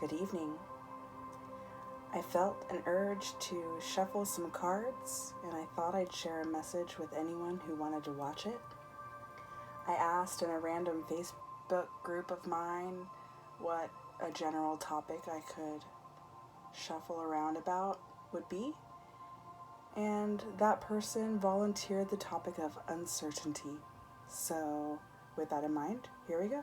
Good evening. I felt an urge to shuffle some cards, and I thought I'd share a message with anyone who wanted to watch it. I asked in a random Facebook group of mine what a general topic I could shuffle around about would be, and that person volunteered the topic of uncertainty. So, with that in mind, here we go.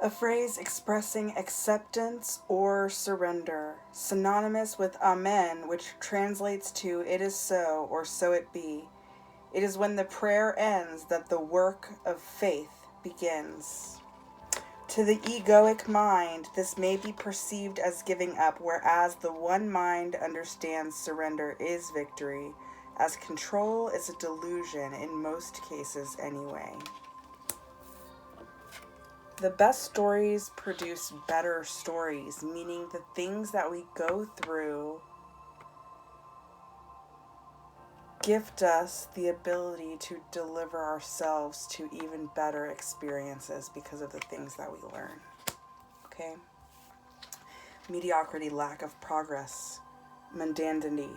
A phrase expressing acceptance or surrender, synonymous with amen, which translates to it is so or so it be. It is when the prayer ends that the work of faith begins. To the egoic mind, this may be perceived as giving up, whereas the one mind understands surrender is victory, as control is a delusion in most cases anyway. The best stories produce better stories, meaning the things that we go through gift us the ability to deliver ourselves to even better experiences because of the things that we learn. Okay? Mediocrity, lack of progress, mundanity.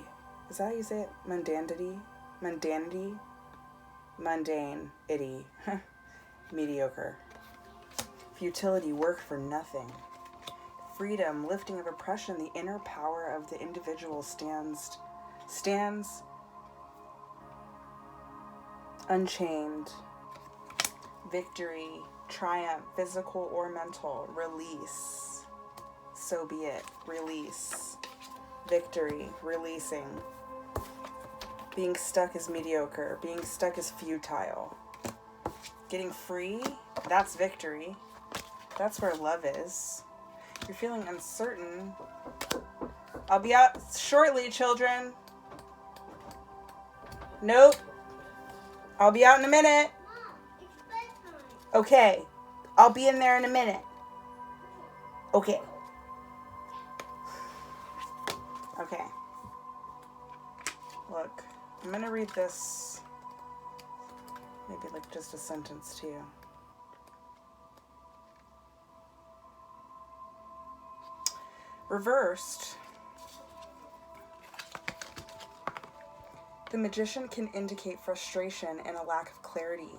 Is that how you say it? Mundanity? Mundanity? Mundane. Itty. Mediocre. Futility, work for nothing. Freedom, lifting of oppression, the inner power of the individual stands unchained. Victory, triumph, physical or mental. Release. So be it. Release. Victory, releasing. Being stuck is mediocre. Being stuck is futile. Getting free, that's victory. That's where love is. You're feeling uncertain. I'll be out shortly, children. Nope. I'll be out in a minute. Mom, it's bedtime. Okay. I'll be in there in a minute. Okay. Okay. Look, I'm going to read this, maybe like just a sentence to you. Reversed, the magician can indicate frustration and a lack of clarity.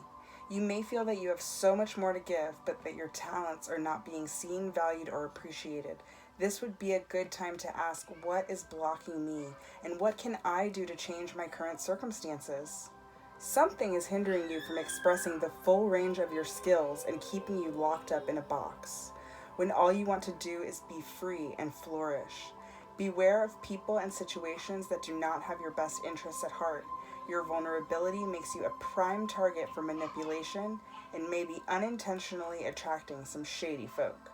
You may feel that you have so much more to give, but that your talents are not being seen, valued, or appreciated. This would be a good time to ask, what is blocking me, and what can I do to change my current circumstances? Something is hindering you from expressing the full range of your skills and keeping you locked up in a box, when all you want to do is be free and flourish. Beware of people and situations that do not have your best interests at heart. Your vulnerability makes you a prime target for manipulation and may be unintentionally attracting some shady folk.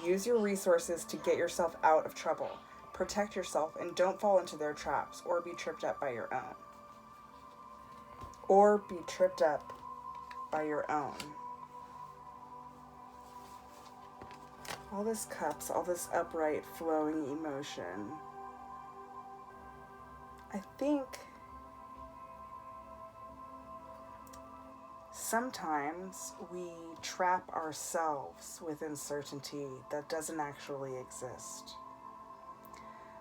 Use your resources to get yourself out of trouble. Protect yourself and don't fall into their traps or be tripped up by your own. All this cups, all this upright, flowing emotion. I think sometimes we trap ourselves with uncertainty that doesn't actually exist.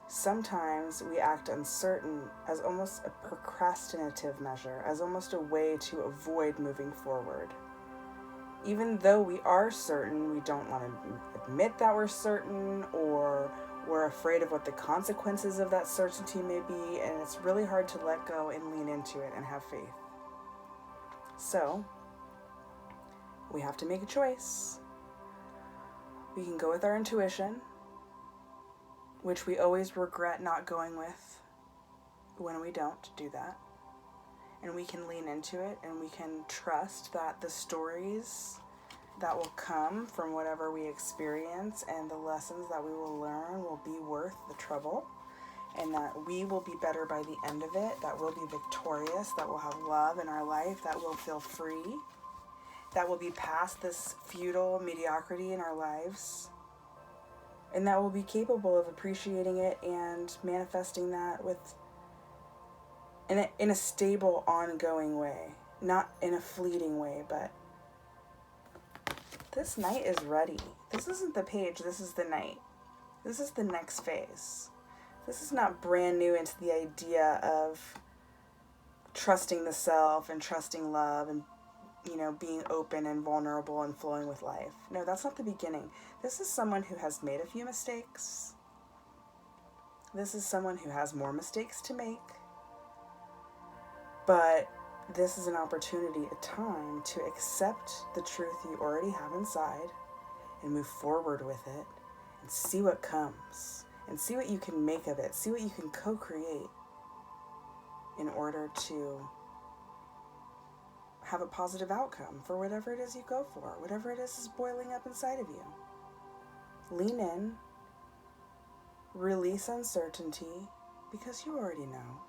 Sometimes we act uncertain as almost a procrastinative measure, as almost a way to avoid moving forward. Even though we are certain, we don't want to admit that we're certain, or we're afraid of what the consequences of that certainty may be, and it's really hard to let go and lean into it and have faith. So, we have to make a choice. We can go with our intuition, which we always regret not going with when we don't do that. And we can lean into it, and we can trust that the stories that will come from whatever we experience and the lessons that we will learn will be worth the trouble, and that we will be better by the end of it, that we'll be victorious, that we'll have love in our life, that we'll feel free, that we'll be past this futile mediocrity in our lives, and that we'll be capable of appreciating it and manifesting that with in a stable, ongoing way. Not in a fleeting way, but this night is ready. This isn't the page, this is the night. This is the next phase. This is not brand new into the idea of trusting the self and trusting love and, being open and vulnerable and flowing with life. No, that's not the beginning. This is someone who has made a few mistakes. This is someone who has more mistakes to make. But this is an opportunity, a time to accept the truth you already have inside and move forward with it and see what comes and see what you can make of it, see what you can co-create in order to have a positive outcome for whatever it is you go for, whatever it is boiling up inside of you. Lean in, release uncertainty, because you already know.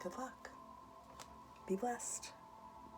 Good luck. Be blessed.